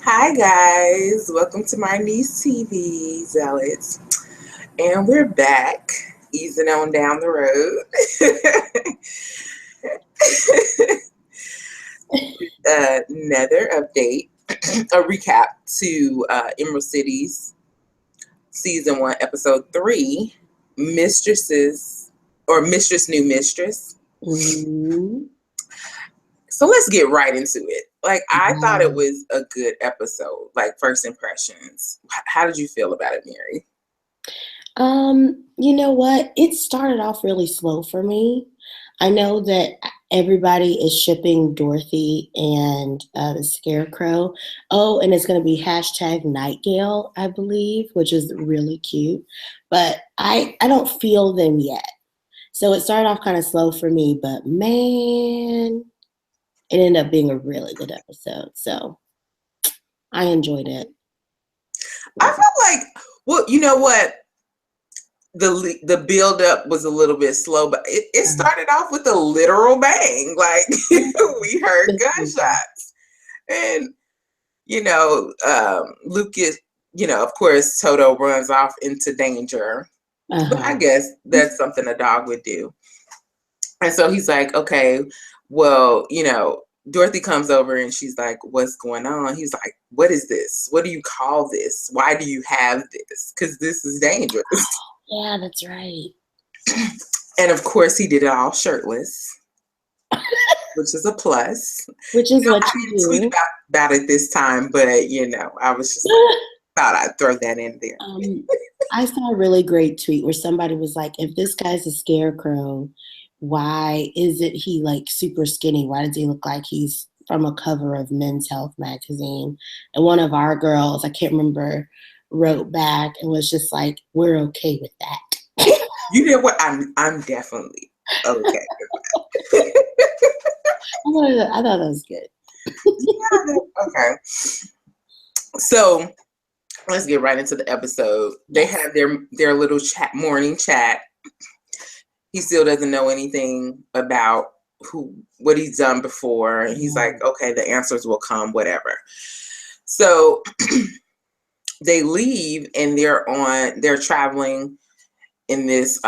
Hi guys, welcome to my niece TV zealots, and we're back, easing on down the road. Another update, a recap to Emerald City's season 1, episode 3, Mistresses or Mistress New Mistress. Mhm. So let's get right into it. I thought it Wow. was a good episode. First impressions. How did you feel about it, Mary? You know what? It started off really slow for me. I know that everybody is shipping Dorothy and the Scarecrow. Oh, and it's going to be hashtag Nightgale, I believe, which is really cute. But I don't feel them yet. So it started off kind of slow for me, but man, it ended up being a really good episode. So I enjoyed it. I felt like, well, you know what? The build up was a little bit slow, but it Uh, started off with a literal bang. Like we heard gunshots, and Lucas. Of course, Toto runs off into danger, but I uh-huh. guess that's something a dog would do. And so he's like, okay, well, Dorothy comes over and she's like, what's going on? He's like, what is this? What do you call this? Why do you have this? Because this is dangerous. Yeah, that's right. And of course, he did it all shirtless, which is a plus. Which is what I you didn't tweet do. about it this time, but I was just like, thought I'd throw that in there. Um, I saw a really great tweet where somebody was like, if this guy's a scarecrow, why isn't he like super skinny? Why does he look like he's from a cover of Men's Health magazine? And one of our girls, I can't remember, wrote back and was just like, we're okay with that. You know what? I'm definitely okay. I thought that was good. Yeah, okay. So let's get right into the episode. They Yes. have their little morning chat. He still doesn't know anything about what he's done before. And he's like, okay, the answers will come, whatever. So they leave and they're traveling in this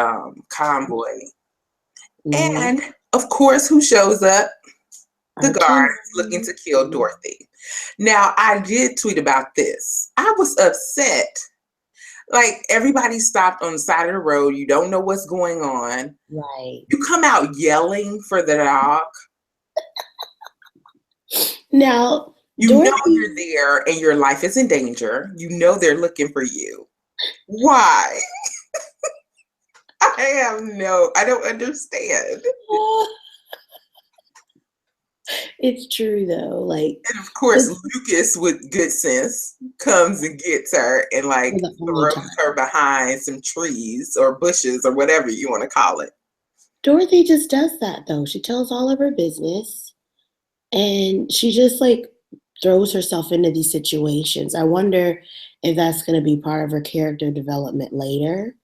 convoy. Mhm. And of course, who shows up? The Our guard looking to kill Dorothy. Now, I did tweet about this. I was upset. Like, everybody stopped on the side of the road. You don't know what's going on. Right. You come out yelling for the dog. Now, You know Dorothy, you're there and your life is in danger. You know they're looking for you. Why? I don't understand. it's true though. Like, And of course, it's Lucas, with good sense, comes and gets her and for the only throws time. her behind some trees or bushes or whatever you want to call it. Dorothy just does that though. She tells all of her business and she just like throws herself into these situations. I wonder if that's going to be part of her character development later,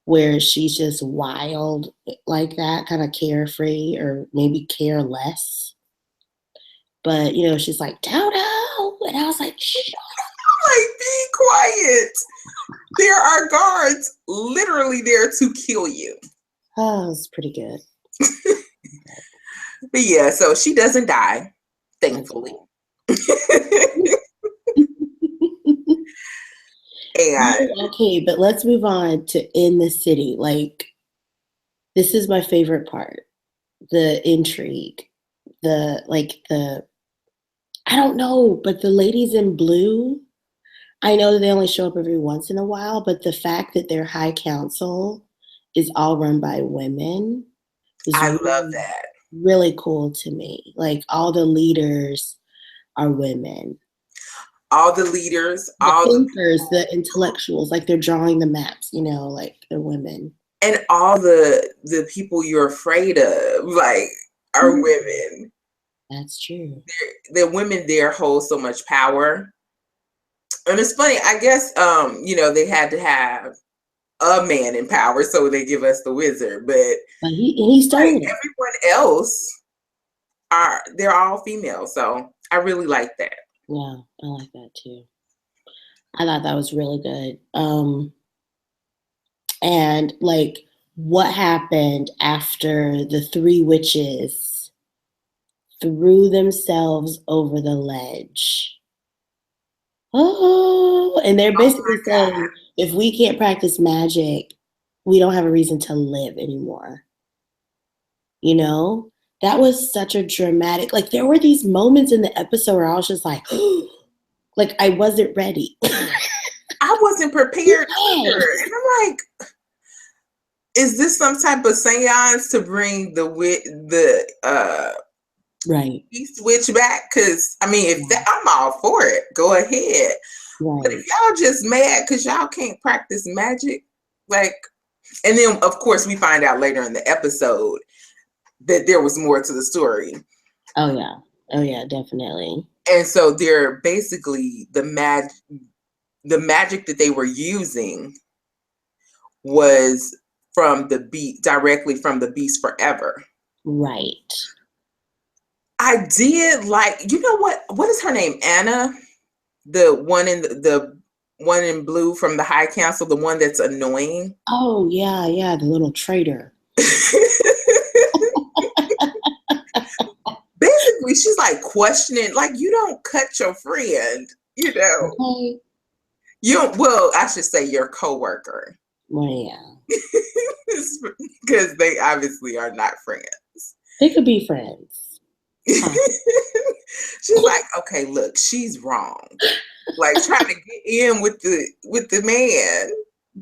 where she's just wild like that, kind of carefree or maybe careless. But, she's like, Toto. And I was like, shh. Like, be quiet. There are guards literally there to kill you. Oh, it's pretty good. But yeah, so she doesn't die, thankfully. And Okay, but let's move on to In the City. Like, this is my favorite part. The intrigue. The I don't know, but the ladies in blue, I know that they only show up every once in a while, but the fact that their high council is all run by women is I love really, that. really cool to me. Like all the leaders are women. All the leaders, The thinkers, the intellectuals, like they're drawing the maps, like they're women. and all the people you're afraid of, like, are women. That's true. The women there hold so much power. And it's funny, I guess they had to have a man in power, so they give us the wizard, but But he like stole it. everyone else they're all female. So I really like that. Yeah, I like that too. I thought that was really good. And like, what happened after the three witches threw themselves over the ledge? Oh, and they're Oh basically my God. saying if we can't practice magic, we don't have a reason to live anymore. You know? That was such a dramatic, like, there were these moments in the episode where I was just like I wasn't ready. I wasn't prepared either. Yes. And I'm like, is this some type of seance to bring the Right. East Witch back? Because I mean, if Yeah. that, I'm all for it. Go ahead. But if Right. y'all just mad because y'all can't practice magic, like, and then of course we find out later in the episode that there was more to the story. Oh yeah. Oh yeah, definitely. And so they're basically the magic that they were using was from the beast, directly from the Beast Forever. Right. I did like, you know what is her name? Anna, the one in the one in blue from the High Council, the one that's annoying. Oh yeah, yeah, the little traitor. Basically, she's like questioning, like, you don't cut your friend, you know. Okay. You don't, well, I should say your coworker. Well, yeah. Because they obviously are not friends. They could be friends. Huh. She's like, okay, look, she's wrong. Like trying to get in with the man.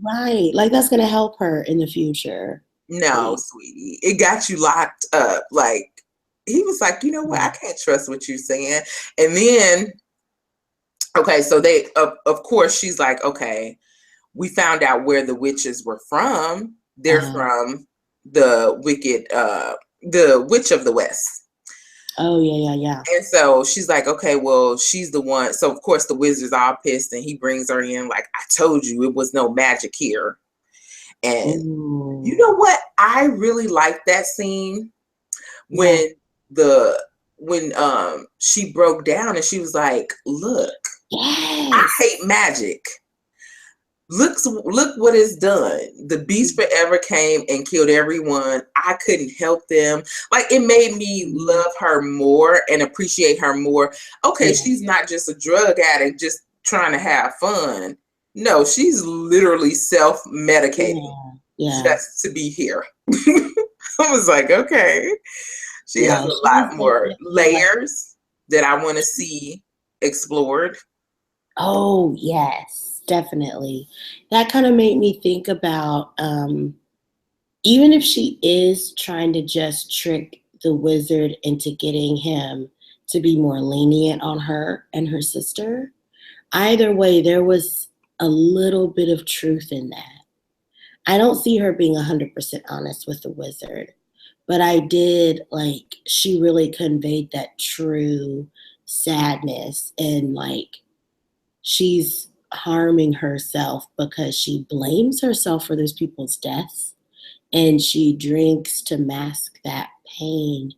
Right. Like that's gonna help her in the future. No, Please. sweetie, it got you locked up. Like he was like, you know what? I Yeah. can't trust what you're saying. And then, okay, so they, of course, she's like, okay, we found out where the witches were from. They're Uh-huh. from the Witch of the West. Oh yeah, yeah, yeah. And so she's like, okay, well, she's the one. So of course the wizard's all pissed and he brings her in like, I told you it was no magic here. And you Ooh. know what? I really liked that scene Yeah. when she broke down and she was like, look, I Yes. hate magic. Look what it's done. The Beast Forever came and killed everyone. I couldn't help them. Like it made me Mhm. love her more and appreciate her more. Okay, Yeah. she's not just a drug addict just trying to have fun. No, she's literally self-medicating Yeah. Yeah. just to be here. I was like, okay. She has Yeah. a She was lot more definitely like, layers that I want to see explored. oh yes, definitely. That kind of made me think about even if she is trying to just trick the wizard into getting him to be more lenient on her and her sister, either way, there was a little bit of truth in that. I don't see her being 100% honest with the wizard, but I did like she really conveyed that true sadness and like she's harming herself because she blames herself for those people's deaths and she drinks to mask that pain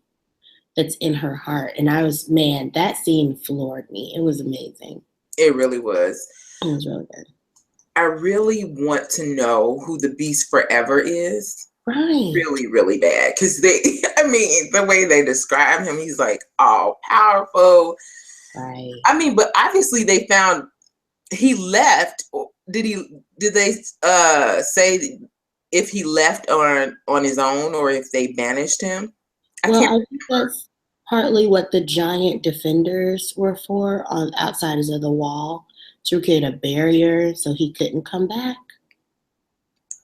that's in her heart. And I was, man, that scene floored me. It was amazing. It really was. It was really good. I really want to know who the Beast Forever is. Right. Really, really bad. Because I mean, the way they describe him, he's like all powerful. Right. I mean, but obviously they found he left. Did they say if he left on his own or if they banished him? I Well, can't I think remember. that's partly what the giant defenders were for on outsiders of the wall to create a barrier so he couldn't come back.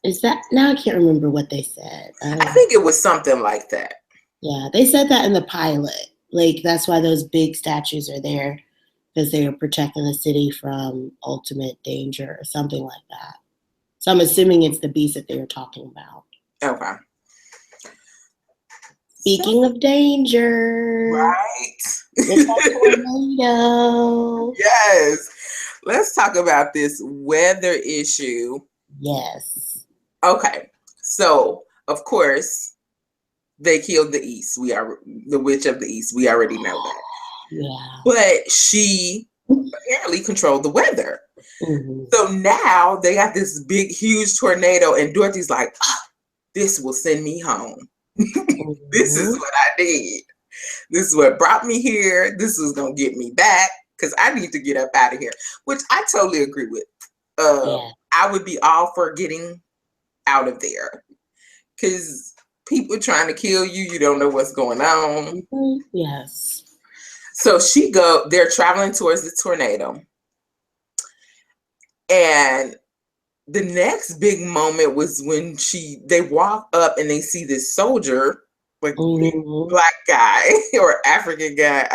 Is that now? I can't remember what they said. I think it was something like that. Yeah, they said that in the pilot. Like that's why those big statues are there because they were protecting the city from ultimate danger or something like that. So I'm assuming it's the beast that they were talking about. Okay. So, Speaking of danger, right. it's a tornado. Yes. Let's talk about this weather issue. Yes. Okay. So, of course, they killed the East. We are the Witch of the East. We already know that. Yeah. But she apparently control the weather. Mm-hmm. So now they got this big, huge tornado, and Dorothy's like, this will send me home. This is Mm-hmm. what I need. This is what brought me here. This is going to get me back because I need to get up out of here, which I totally agree with. Yeah. I would be all for getting out of there because people trying to kill you, you don't know what's going on. Mm-hmm. Yes. So they're traveling towards the tornado. And the next big moment was when they walk up and they see this soldier, like big Mm-hmm. black guy or African guy.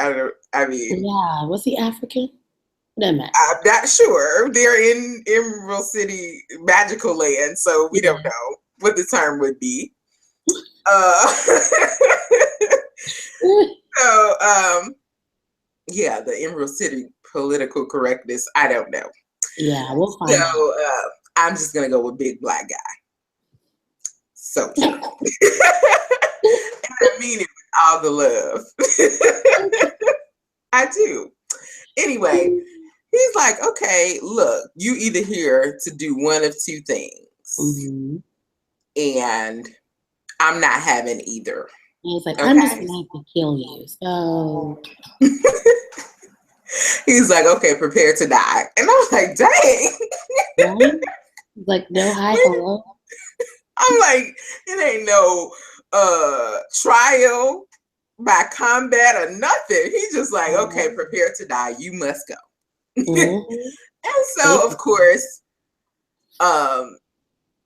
I mean, Yeah. Was he African? That matter. I'm not sure. They're in Emerald City, magical land, so we don't Yeah. know what the term would be. Uh, so, yeah, the Emerald City political correctness. I don't know. Yeah, we'll So, find out. I'm just gonna go with big black guy soldier. And I mean it with all the love. I do. Anyway, he's like, okay, look, you either here to do one of two things, Mm-hmm. and I'm not having either. He's like, I'm just Okay. gonna have to kill you. So, He's like, okay, prepare to die. And I'm like, dang. right? He's like, no, hi, hello. I'm like, it ain't no trial by combat or nothing. He's just like, okay, prepare to die. You must go. Mm-hmm. And so, of course,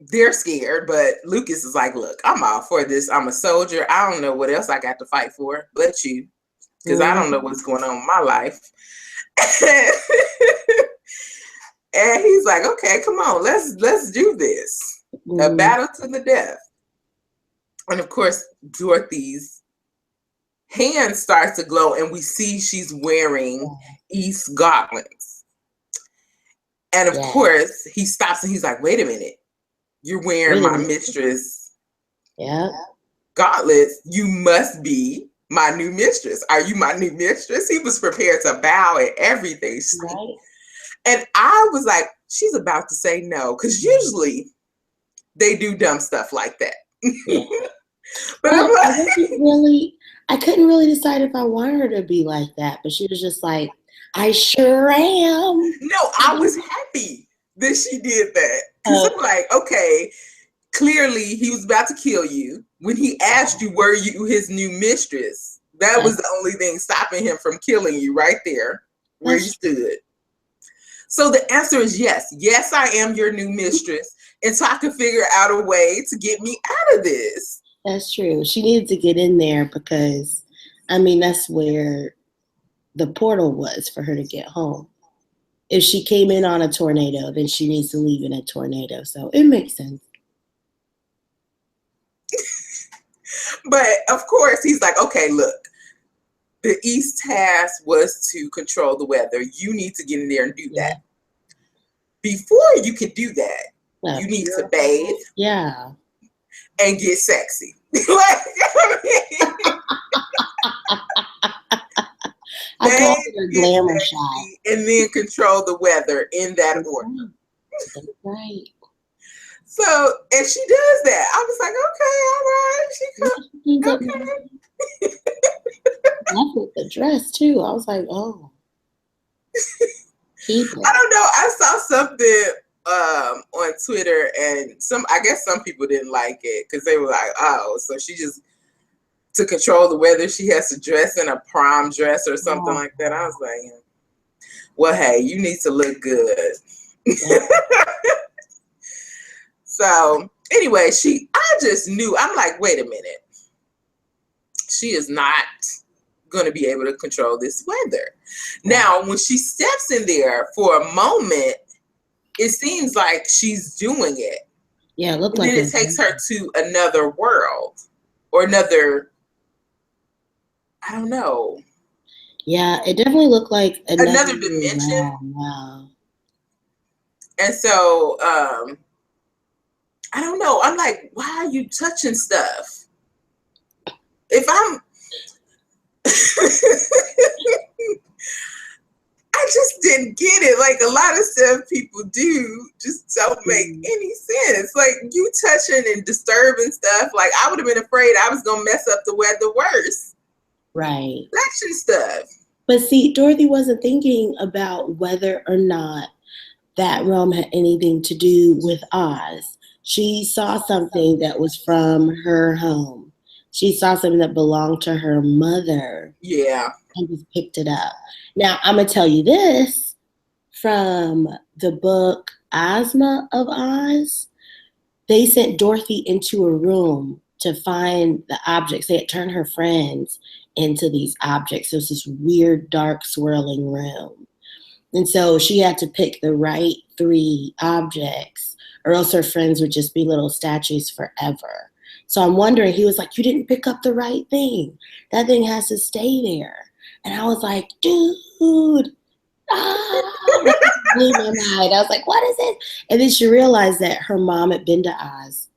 they're scared, but Lucas is like, look, I'm all for this. I'm a soldier. I don't know what else I got to fight for but you, because I don't know what's going on in my life. And he's like, okay, come on, let's do this. A battle to the death. And of course, Dorothy's hand starts to glow, and we see she's wearing East gauntlets. And of course, he stops and he's like, wait a minute. You're wearing my mistress gauntlets. You must be my new mistress. Are you my new mistress? He was prepared to bow and everything. Right. And I was like, she's about to say no. Because usually they do dumb stuff like that. Yeah. But I'm like, I couldn't really decide if I wanted her to be like that. But she was just like, I sure am. No, I was happy that she did that. Because I'm like, okay, clearly he was about to kill you. When he asked you, were you his new mistress? That was the only thing stopping him from killing you right there where you stood. So the answer is yes. Yes, I am your new mistress. And so I could figure out a way to get me out of this. That's true. She needed to get in there because, I mean, that's where the portal was for her to get home. If she came in on a tornado, then she needs to leave in a tornado. So it makes sense. But of course, he's like, okay, look, the East task was to control the weather. You need to get in there and do that. Before you can do that, you need to bathe. Yeah. And get sexy. Like, I call it a glamour shot. And then control the weather in that order. That's right. So, and she does that. I was like, okay, all right. She comes. Okay. Left with the dress too. I was like, oh. I don't know. I saw something on Twitter, and I guess some people didn't like it because they were like, oh, so she just, to control the weather, she has to dress in a prom dress or something like that. I was like, well, hey, you need to look good. So anyway, I just knew. I'm like, wait a minute. She is not going to be able to control this weather. Now, when she steps in there for a moment, it seems like she's doing it. Yeah, it looked like then it takes her to another world or another, I don't know. Yeah, it definitely looked like another dimension. Wow. And so, I don't know. I'm like, why are you touching stuff? If I'm, I just can't get it. Like a lot of stuff people do just don't make any sense. Like you touching and disturbing stuff. Like I would have been afraid I was gonna mess up the weather worse. Right. Touching stuff. But see, Dorothy wasn't thinking about whether or not that realm had anything to do with Oz. She saw something that was from her home. She saw something that belonged to her mother. Yeah. And just picked it up. Now, I'm going to tell you this from the book Ozma of Oz. They sent Dorothy into a room to find the objects. They had turned her friends into these objects. It was this weird, dark, swirling room. And so she had to pick the right 3 objects, or else her friends would just be little statues forever. So I'm wondering, he was like, you didn't pick up the right thing. That thing has to stay there. And I was like, dude, blew my mind. I was like, what is it? And then she realized that her mom had been to Oz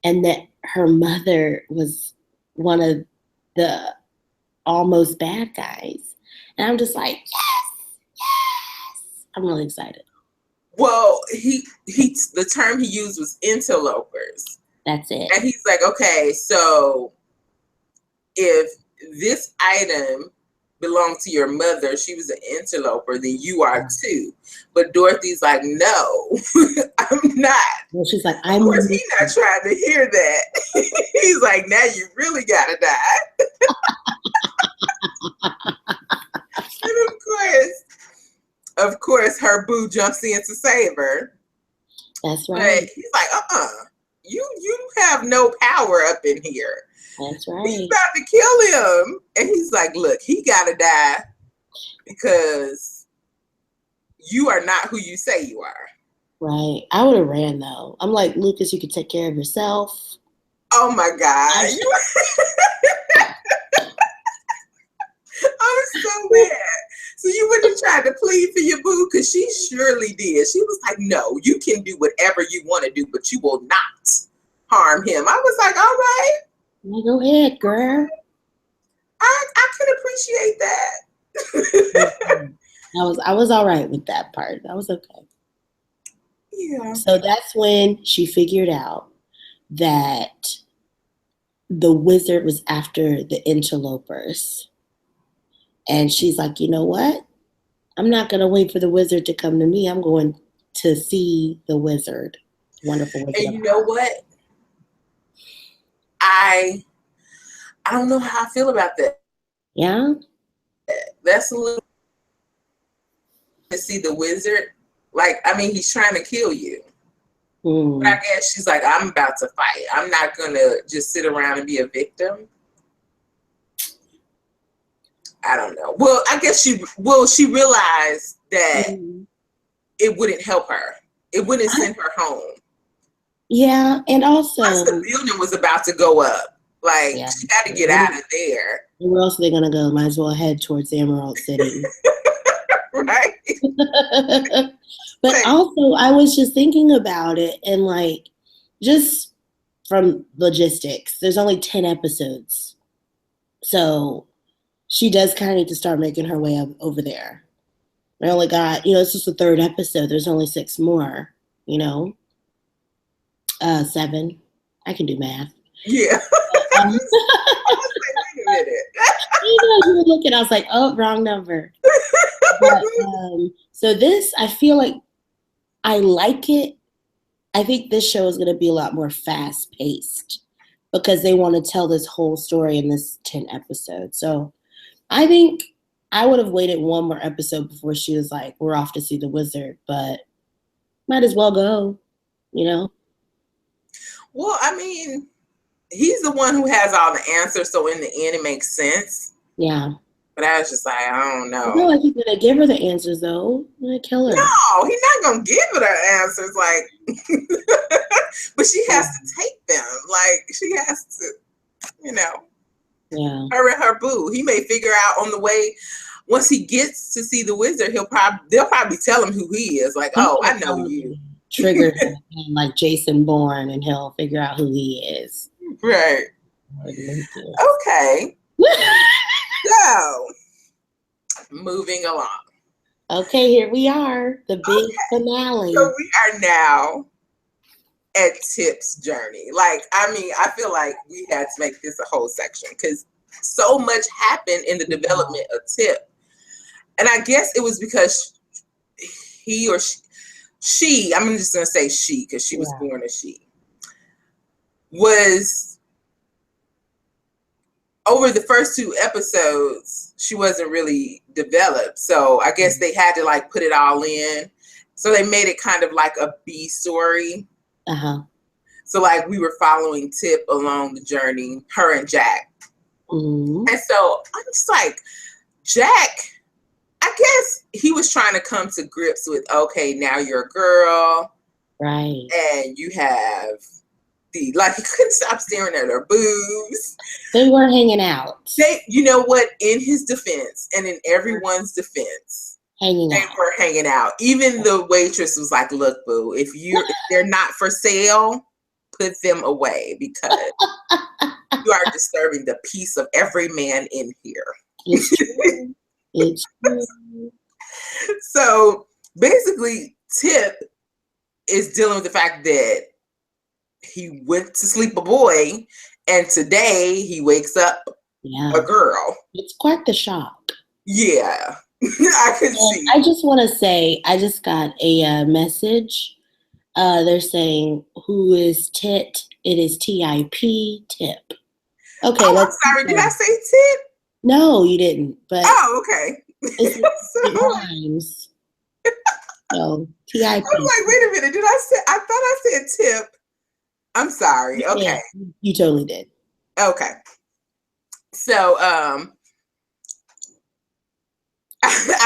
and that her mother was one of the almost bad guys. And I'm just like, yes. I'm really excited. Well, the term he used was interlopers. That's it. And he's like, okay, so if this item belonged to your mother, she was an interloper, then you are too. But Dorothy's like, no, I'm not. Well, she's like, of course, he's not trying to hear that. He's like, now you really gotta die. And of course, her boo jumps in to save her. That's right. But he's like, you have no power up in here. That's right. He's about to kill him. And he's like, look, he gotta die because you are not who you say you are. Right. I would have ran though. I'm like, Lucas, you could take care of yourself. Oh my God. I'm so mad. So you wouldn't try to plead for your boo? Because she surely did. She was like, no, you can do whatever you want to do, but you will not harm him. I was like, all right. Well, go ahead, girl. I can appreciate that. I was all right with that part. That was okay. Yeah. So that's when she figured out that the wizard was after the interlopers. And she's like, you know what? I'm not going to wait for the wizard to come to me. I'm going to see the wizard. Wonderful wizard. And you know what? I don't know how I feel about that. Yeah? That's a little to see the wizard. Like, I mean, he's trying to kill you. But I guess she's like, I'm about to fight. I'm not going to just sit around and be a victim. I don't know. Well, I guess she realized that it wouldn't help her. It wouldn't send her home. Yeah, and also once the building was about to go up, like she had to get out of there. Where else are they gonna go? Might as well head towards the Emerald City. Right. But also, I was just thinking about it, and like, just from logistics, there's only 10 episodes, so she does kind of need to start making her way up over there. I only got, it's just the 3rd episode. There's only 6 more, 7. I can do math. Yeah. I was like, wait a minute. You were looking, I was like, oh, wrong number. But, so this, I feel like I like it. I think this show is going to be a lot more fast-paced because they want to tell this whole story in this 10 episodes. So I think I would have waited 1 more episode before she was like, we're off to see the wizard, but might as well go, Well, I mean, he's the one who has all the answers, so in the end, it makes sense. Yeah. But I was just like, I don't know. I feel like he's going to give her the answers, though. He's going to kill her. No, he's not going to give her the answers, like, but she has to take them. Like, she has to, Yeah. Her and her boo. He may figure out on the way, once he gets to see the wizard, they'll probably tell him who he is. Like, oh, I know you. Trigger him like Jason Bourne, and he'll figure out who he is. Right. Okay. So, moving along. Okay, here we are, the big finale. So we are now at Tip's journey. Like, I mean, I feel like we had to make this a whole section because so much happened in the development of Tip. And I guess it was because he or she, I'm just going to say she because she was born a she, was over the first 2 episodes, she wasn't really developed. So I guess they had to like put it all in. So they made it kind of like a B story. So like we were following Tip along the journey, her and Jack. And so I'm just like, Jack, I guess he was trying to come to grips with, okay, now you're a girl. Right. And you have like, he couldn't stop staring at her boobs. They were hanging out. You know what? In his defense and in everyone's defense, they were hanging out. Even the waitress was like, look, boo, if they're not for sale, put them away because you are disturbing the peace of every man in here. It's true. It's true. So basically, Tip is dealing with the fact that he went to sleep a boy, and today he wakes up a girl. It's quite the shock. Yeah, I can see. I just want to say, I just got a message. They're saying, who is Tit? It is T-I-P, Tip. Okay. Oh, I'm sorry. Did I say Tip? No, you didn't. But okay. It rhymes. So, T-I-P. I was like, wait a minute. I thought I said Tip. I'm sorry. Okay. Yeah, you totally did. Okay. So, I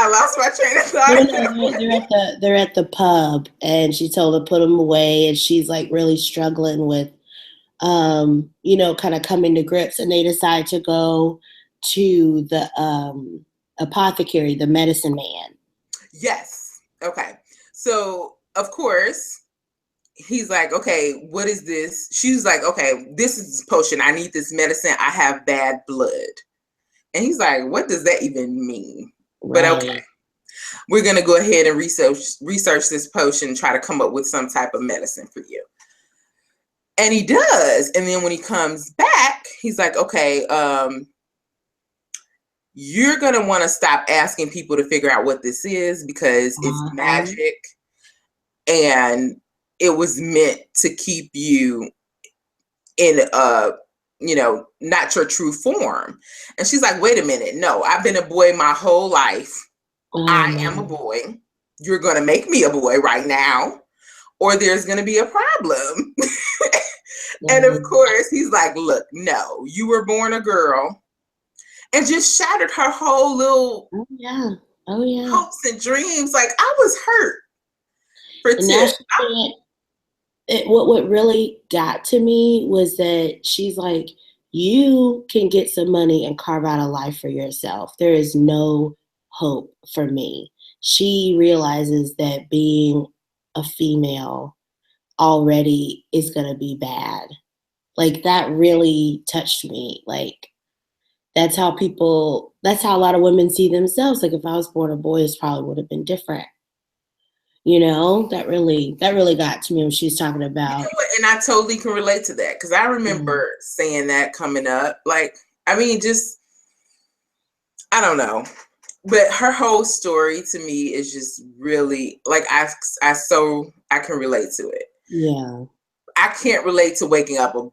lost my train of thought. They're at the pub, and she told her to put them away, and she's like really struggling with, kind of coming to grips, and they decide to go to the apothecary, the medicine man. Yes. Okay. So, of course, he's like, okay, what is this? She's like, okay, this is this potion. I need this medicine. I have bad blood. And he's like, what does that even mean? Right. But okay, we're going to go ahead and research this potion, try to come up with some type of medicine for you. And he does. And then when he comes back, he's like, okay, you're going to want to stop asking people to figure out what this is because it's magic. And it was meant to keep you in not your true form. And she's like, wait a minute. No, I've been a boy my whole life. I am a boy. You're going to make me a boy right now, or there's going to be a problem. And of course, he's like, look, no, you were born a girl, and just shattered her whole little hopes and dreams. Like, I was hurt for Tip. What really got to me was that she's like, you can get some money and carve out a life for yourself. There is no hope for me. She realizes that being a female already is going to be bad. Like, that really touched me. Like, that's how a lot of women see themselves. Like, if I was born a boy, it probably would have been different. That really got to me when she's talking about. And I totally can relate to that because I remember saying that coming up. Like, I mean, just, I don't know. But her whole story to me is just really, like, I can relate to it. Yeah. I can't relate to waking up a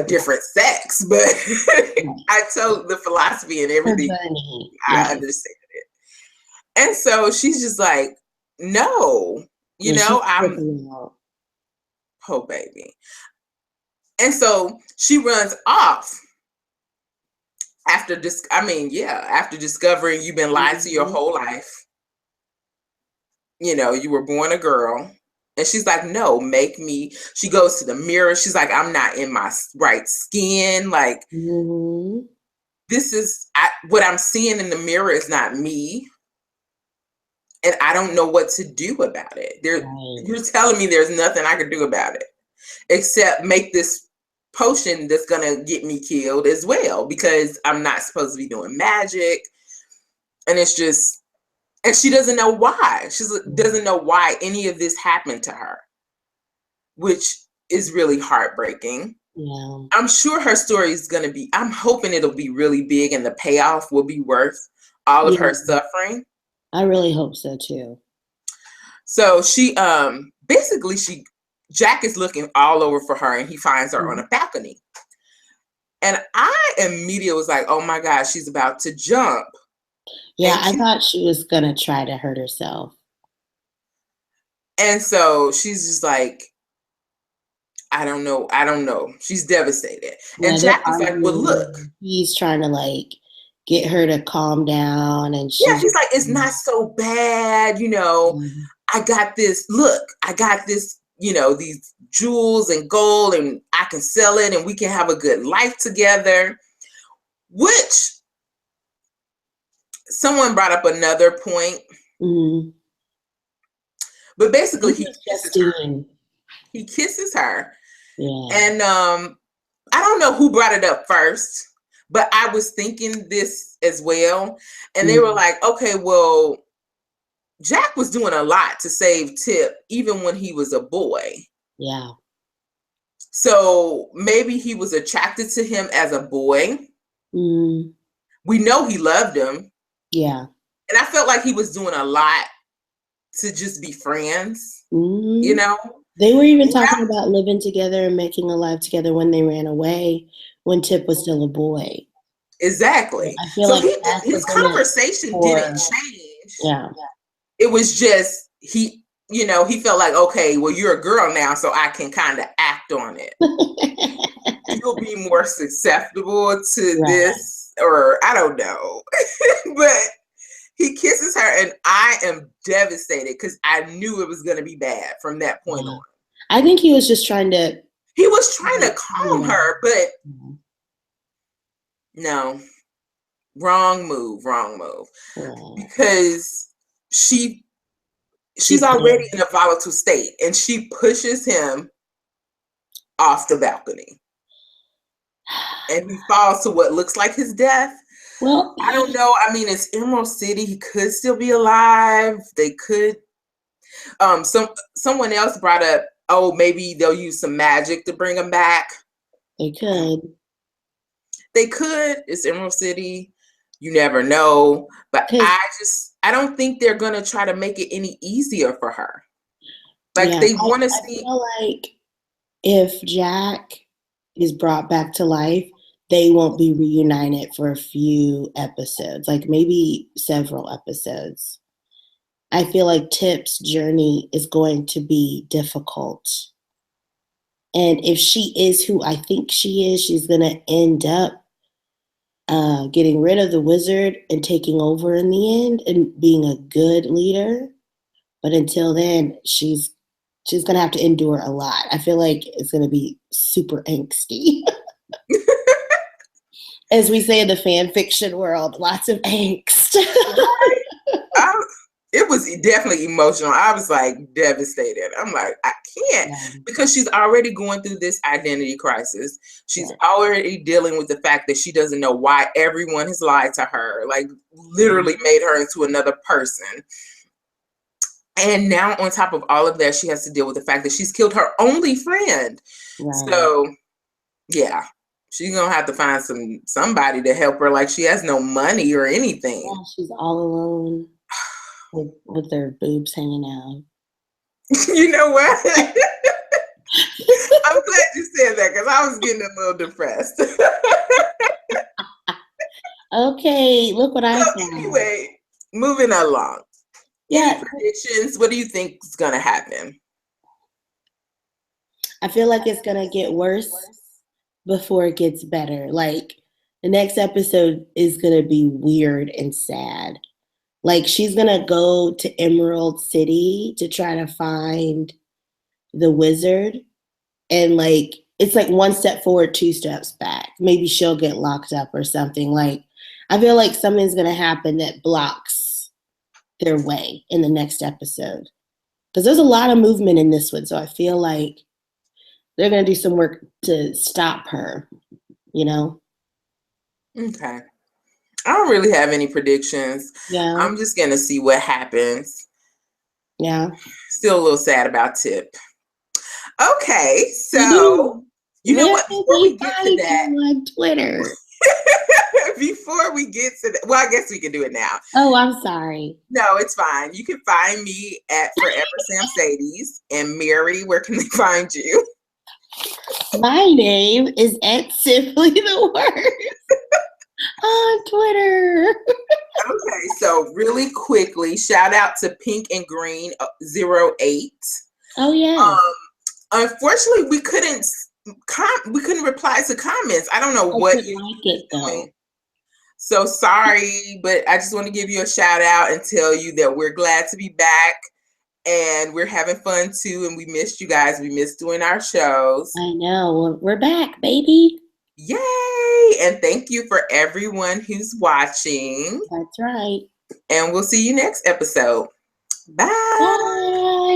different sex, but I told the philosophy and everything. I understand it. And so she's just like, no, I'm, oh baby. And so she runs off after discovering you've been lied to your whole life. You were born a girl. And she's like, no, make me. She goes to the mirror. She's like, I'm not in my right skin. Like, this is what I'm seeing in the mirror is not me. And I don't know what to do about it. You're telling me there's nothing I can do about it except make this potion that's going to get me killed as well because I'm not supposed to be doing magic. And it's just, And she doesn't know why. She doesn't know why any of this happened to her, which is really heartbreaking. Yeah. I'm sure her story is going to be, I'm hoping it'll be really big and the payoff will be worth all of Yeah. her suffering. I really hope so too. So she, basically Jack is looking all over for her and he finds her on a balcony. And I immediately was like, oh my gosh, she's about to jump. Yeah, I thought she was gonna try to hurt herself. And so she's just like, I don't know. She's devastated. Yeah, And they're Jack is like, well, look. arguing. He's trying to like get her to calm down, and Yeah, she's he's like, it's not so bad, you know. I got this, look, I got this, you know, these jewels and gold, and I can sell it and we can have a good life together. Which someone brought up another point. Mm-hmm. But basically he kisses her. He kisses her. Yeah. And I don't know who brought it up first, but I was thinking this as well. And they were like, okay, well, Jack was doing a lot to save Tip, even when he was a boy. Yeah. So maybe he was attracted to him as a boy. Mm. We know he loved him. Yeah. And I felt like he was doing a lot to just be friends, Mm-hmm. you know? They were even talking about living together and making a life together when they ran away, when Tip was still a boy. Exactly. I feel so like his conversation didn't change. Yeah. It was just he, you know, he felt like, okay, well, you're a girl now, so I can kind of act on it. You'll be more susceptible to this, or I don't know. But he kisses her, and I am devastated because I knew it was going to be bad from that point on. I think he was just trying to. He was trying to calm her, but no. Wrong move. Because she's already in a volatile state, and she pushes him off the balcony. And he falls to what looks like his death. Well, I don't know. I mean, it's Emerald City. He could still be alive. They could. Someone else brought up, oh, maybe they'll use some magic to bring him back. They could. It's Emerald City. You never know. But I don't think they're gonna try to make it any easier for her. Like they want to see. I feel like if Jack is brought back to life, they won't be reunited for a few episodes, like maybe several episodes. I feel like Tip's journey is going to be difficult. And if she is who I think she is, she's going to end up getting rid of the wizard and taking over in the end and being a good leader. But until then, she's going to have to endure a lot. I feel like it's going to be super angsty. As we say in the fan fiction world, lots of angst. It was definitely emotional. I was like devastated. I'm like, I can't, because she's already going through this identity crisis. She's already dealing with the fact that she doesn't know why everyone has lied to her, like literally made her into another person. And now on top of all of that, she has to deal with the fact that she's killed her only friend. So yeah, she's gonna have to find somebody to help her. Like she has no money or anything. Yeah, she's all alone. With their boobs hanging out. You know what? I'm glad you said that because I was getting a little depressed. Okay, look what I found. Anyway, moving along. Yeah. Any predictions? What do you think is going to happen? I feel like it's going to get worse before it gets better. Like the next episode is going to be weird and sad. Like she's going to go to Emerald City to try to find the wizard. And like, it's like one step forward, two steps back. Maybe she'll get locked up or something. Like, I feel like something's going to happen that blocks their way in the next episode. Because there's a lot of movement in this one. So I feel like they're going to do some work to stop her, you know? Okay. I don't really have any predictions. Yeah. I'm just gonna see what happens. Yeah. Still a little sad about Tip. Okay, so you know Where what? can Before we we get to find that, you on Twitter? before we get to that, well, I guess we can do it now. Oh, I'm sorry. No, it's fine. You can find me at Forever Sam Sadie's. And Mary, where can they find you? My name is at Simply the Worst on Twitter. Okay, so really quickly, shout out to Pink and Green 08. Oh yes. Unfortunately, we couldn't reply to comments. I don't know I what should you're like it doing. though. So sorry, but I just want to give you a shout out and tell you that we're glad to be back and we're having fun too. And we missed you guys. We missed doing our shows. I know. Well, we're back, baby. Yay! And thank you for everyone who's watching. That's right. And we'll see you next episode. Bye. Bye.